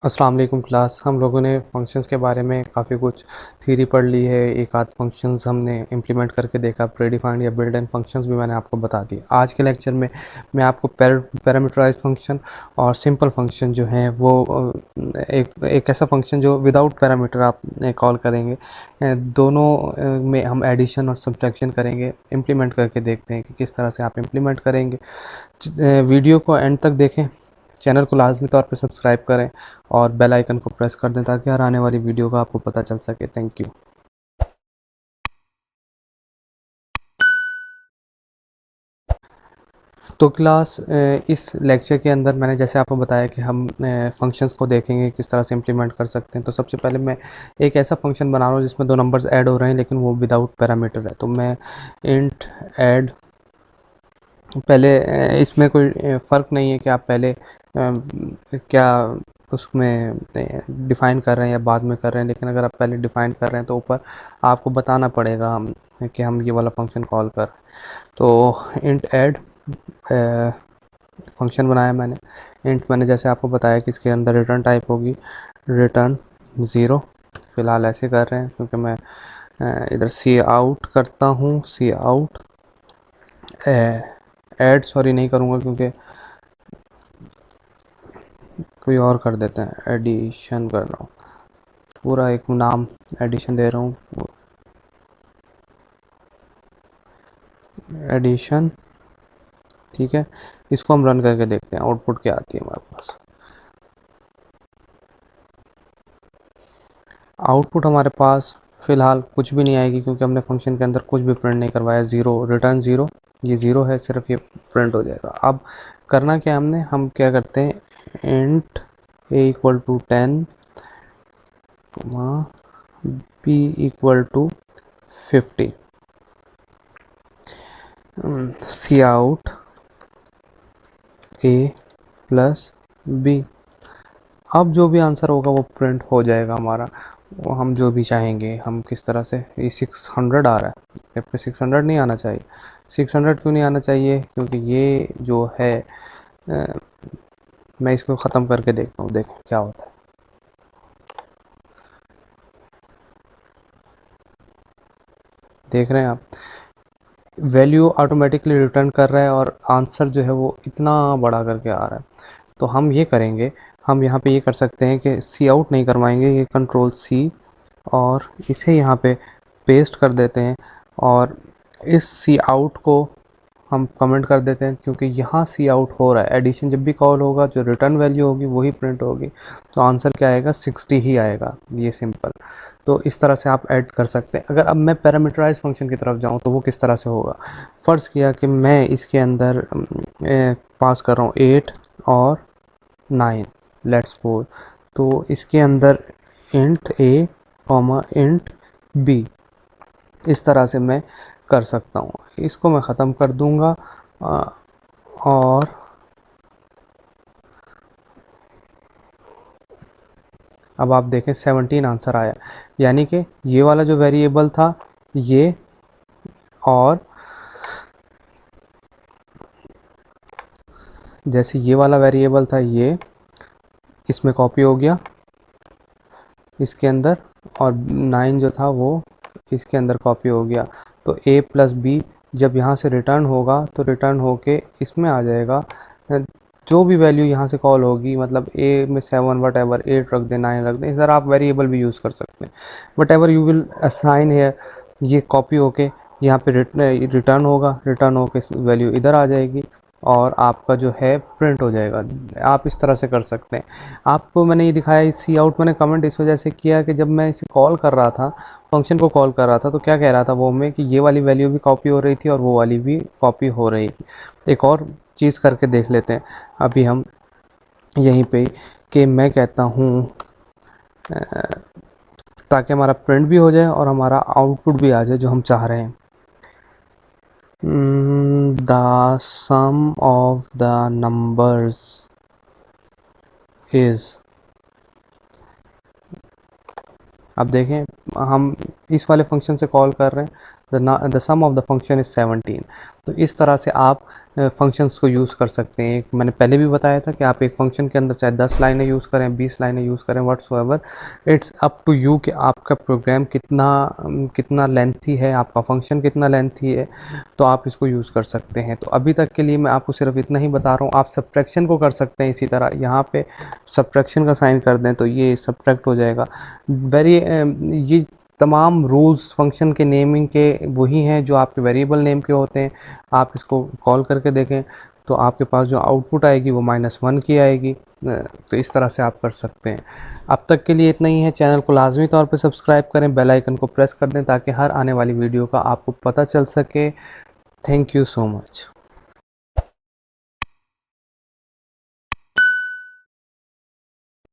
अस्सलाम वालेकुम क्लास। हम लोगों ने फंक्शंस के बारे में काफ़ी कुछ थ्योरी पढ़ ली है। एक आध फंक्शंस हमने इम्प्लीमेंट करके देखा, प्रीडिफाइंड या बिल्ट इन फंक्शंस भी मैंने आपको बता दिए। आज के लेक्चर में मैं आपको पैरामीटराइज्ड फंक्शन और सिंपल फंक्शन जो हैं वो एक ऐसा फंक्शन जो विदाउट पैरामीटर आप कॉल करेंगे, दोनों में हम एडिशन और सब्ट्रैक्शन करेंगे, इम्प्लीमेंट करके देखते हैं कि किस तरह से आप इम्प्लीमेंट करेंगे। वीडियो को एंड तक देखें, चैनल को लाजमी तौर पे सब्सक्राइब करें और बेल आइकन को प्रेस कर दें ताकि हर आने वाली वीडियो का आपको पता चल सके। Thank you. तो क्लास, इस लेक्चर के अंदर मैंने जैसे आपको बताया कि हम फंक्शंस को देखेंगे किस तरह से इम्प्लीमेंट कर सकते हैं। तो सबसे पहले मैं एक ऐसा फंक्शन बना रहा हूँ जिसमें दो नंबर्स ऐड हो रहे हैं लेकिन वो विदाउट पैरामीटर है। तो मैं इंट ऐड, पहले इसमें कोई फ़र्क नहीं है कि आप पहले क्या उसमें डिफ़ाइन कर रहे हैं या बाद में कर रहे हैं, लेकिन अगर आप पहले डिफ़ाइन कर रहे हैं तो ऊपर आपको बताना पड़ेगा हम कि हम ये वाला फंक्शन कॉल कर। तो इंट ऐड फंक्शन बनाया मैंने। इंट मैंने जैसे आपको बताया कि इसके अंदर रिटर्न टाइप होगी रिटर्न ज़ीरो। फ़िलहाल ऐसे कर रहे हैं क्योंकि मैं इधर सी आउट करता हूँ, सी आउट ऐड सॉरी नहीं करूँगा क्योंकि कोई और कर देते हैं। एडिशन कर रहा हूँ, पूरा एक नाम एडिशन दे रहा हूँ, एडिशन। ठीक है, इसको हम रन करके देखते हैं आउटपुट क्या आती है हमारे पास। आउटपुट हमारे पास फ़िलहाल कुछ भी नहीं आएगी क्योंकि हमने फंक्शन के अंदर कुछ भी प्रिंट नहीं करवाया। ज़ीरो, रिटर्न ज़ीरो, ये ज़ीरो है, सिर्फ ये प्रिंट हो जाएगा। अब करना क्या हमने, हम क्या करते हैं, int a equal to 10 b equal to 50, cout a plus b. अब जो भी आंसर होगा वो प्रिंट हो जाएगा हमारा, वो हम जो भी चाहेंगे। हम किस तरह से, ये 600 आ रहा है, जब पे 600 नहीं आना चाहिए। 600 क्यों नहीं आना चाहिए, क्योंकि ये जो है मैं इसको ख़त्म करके देखता हूँ, देखो क्या होता है। देख रहे हैं आप, वैल्यू ऑटोमेटिकली रिटर्न कर रहा है और आंसर जो है वो इतना बड़ा करके आ रहा है। तो हम ये करेंगे, हम यहाँ पे ये कर सकते हैं कि सी आउट नहीं करवाएंगे, ये कंट्रोल सी और इसे यहाँ पे पेस्ट कर देते हैं और इस सी आउट को हम कमेंट कर देते हैं क्योंकि यहाँ सी आउट हो रहा है। एडिशन जब भी कॉल होगा जो रिटर्न वैल्यू होगी वही प्रिंट होगी, तो आंसर क्या आएगा, 60 ही आएगा। ये सिंपल। तो इस तरह से आप ऐड कर सकते हैं। अगर अब मैं पैरामीटराइज फंक्शन की तरफ जाऊँ तो वो किस तरह से होगा। फ़र्ज़ किया कि मैं इसके अंदर पास कर रहा हूँ 8 और 9, लेट्स सपोज। तो इसके अंदर इंट ए कॉमा इंट बी, इस तरह से मैं कर सकता हूँ। इसको मैं ख़त्म कर दूँगा और अब आप देखें 17 आंसर आया। यानी कि ये वाला जो वेरिएबल था ये, और जैसे ये वाला वेरिएबल था ये इसमें कॉपी हो गया इसके अंदर, और 9 जो था वो इसके अंदर कॉपी हो गया। तो a प्लस बी जब यहाँ से रिटर्न होगा तो रिटर्न होके इसमें आ जाएगा। जो भी वैल्यू यहाँ से कॉल होगी, मतलब a में 7 वट एवर, 8 रख दें, 9 रख दें, इस तरह आप वेरिएबल भी यूज़ कर सकते हैं। What ever you will assign है, ये कॉपी होके यहाँ पे रिटर्न होगा, रिटर्न होके वैल्यू इधर आ जाएगी और आपका जो है प्रिंट हो जाएगा। आप इस तरह से कर सकते हैं। आपको मैंने ये दिखाया, सी आउट मैंने कमेंट इस वजह से किया कि जब मैं इसे कॉल कर रहा था, फंक्शन को कॉल कर रहा था, तो क्या कह रहा था वो में कि ये वाली वैल्यू भी कॉपी हो रही थी और वो वाली भी कॉपी हो रही थी। एक और चीज़ करके देख लेते हैं अभी हम यहीं पे, कि मैं कहता हूँ ताकि हमारा प्रिंट भी हो जाए और हमारा आउटपुट भी आ जाए जो हम चाह रहे हैं। The sum of the numbers is, अब देखें हम इस वाले फंक्शन से कॉल कर रहे हैं the sum of the function is 17। तो इस तरह से आप फंक्शंस को यूज़ कर सकते हैं। मैंने पहले भी बताया था कि आप एक फंक्शन के अंदर चाहे 10 लाइनें यूज़ करें, 20 लाइनें यूज़ करें, whatsoever, it's up to you कि आपका प्रोग्राम कितना लेंथी है, आपका फंक्शन कितना लेंथी है, तो आप इसको यूज़ कर सकते हैं। तो अभी तक के लिए मैं आपको सिर्फ इतना ही बता रहा हूँ। आप सब्ट्रैक्शन को कर सकते हैं इसी तरह, यहाँ पे सब्ट्रैक्शन का साइन कर दें तो ये सब्ट्रैक्ट हो जाएगा। ये तमाम रूल्स फंक्शन के नेमिंग के वही हैं जो आपके वेरिएबल नेम के होते हैं। आप इसको कॉल करके देखें तो आपके पास जो आउटपुट आएगी वो -1 की आएगी। तो इस तरह से आप कर सकते हैं। अब तक के लिए इतना ही है। चैनल को लाजमी तौर पे सब्सक्राइब करें, बेल आइकन को प्रेस कर दें ताकि हर आने वाली वीडियो का आपको पता चल सके। Thank you so much.